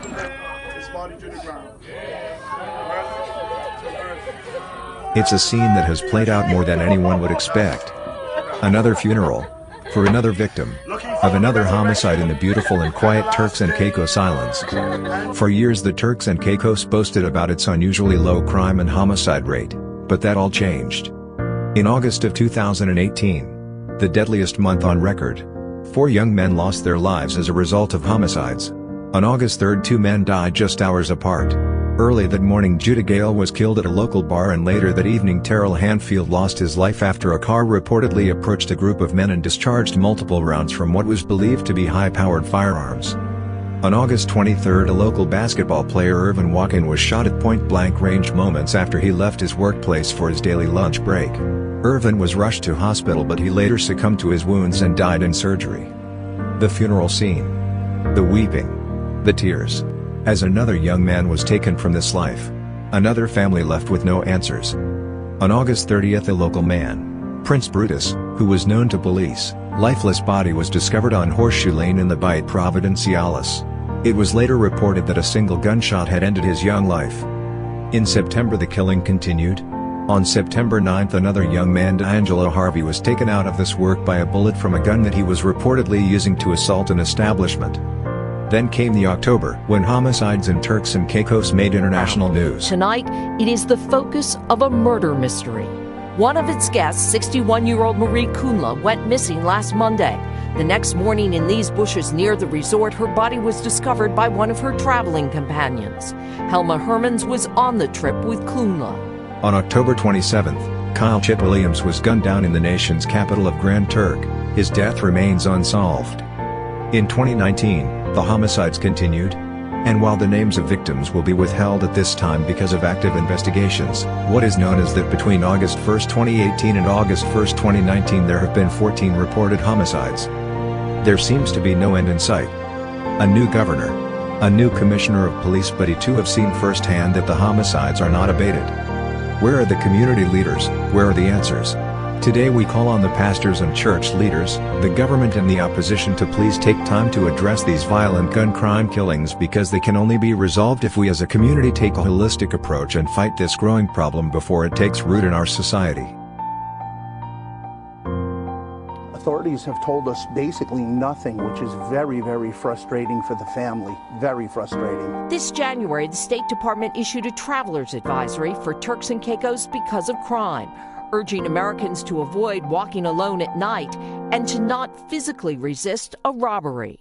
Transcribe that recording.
his body to the ground. It's a scene that has played out more than anyone would expect. Another funeral for another victim of another homicide in the beautiful and quiet Turks and Caicos Islands. For years the Turks and Caicos boasted about its unusually low crime and homicide rate, but that all changed. In August of 2018, the deadliest month on record, 4 young men lost their lives as a result of homicides. On August 3, 2 men died just hours apart. Early that morning Judah Gale was killed at a local bar, and later that evening Terrell Hanfield lost his life after a car reportedly approached a group of men and discharged multiple rounds from what was believed to be high-powered firearms. On August 23, a local basketball player Irvin Walken was shot at point-blank range moments after he left his workplace for his daily lunch break. Irvin was rushed to hospital, but he later succumbed to his wounds and died in surgery. The funeral scene. The weeping. The tears. As another young man was taken from this life. Another family left with no answers. On August 30th, a local man, Prince Brutus, who was known to police, lifeless body was discovered on Horseshoe Lane in the Bight Providenciales. It was later reported that a single gunshot had ended his young life. In September the killing continued. On September 9th another young man, D'Angelo Harvey, was taken out of this work by a bullet from a gun that he was reportedly using to assault an establishment. Then came the October, when homicides in Turks and Caicos made international news. Tonight, it is the focus of a murder mystery. One of its guests, 61-year-old Marie Kunla, went missing last Monday. The next morning in these bushes near the resort, her body was discovered by one of her traveling companions. Helma Hermans was on the trip with Kunla. On October 27th, Kyle Chip Williams was gunned down in the nation's capital of Grand Turk. His death remains unsolved. In 2019, the homicides continued. And while the names of victims will be withheld at this time because of active investigations, what is known is that between August 1, 2018 and August 1, 2019 there have been 14 reported homicides. There seems to be no end in sight. A new governor, a new commissioner of police, but he too have seen firsthand that the homicides are not abated. Where are the community leaders? Where are the answers? Today we call on the pastors and church leaders, the government and the opposition to please take time to address these violent gun crime killings, because they can only be resolved if we as a community take a holistic approach and fight this growing problem before it takes root in our society. Authorities have told us basically nothing, which is very, very frustrating for the family. Very frustrating. This January, the State Department issued a traveler's advisory for Turks and Caicos because of crime, urging Americans to avoid walking alone at night and to not physically resist a robbery.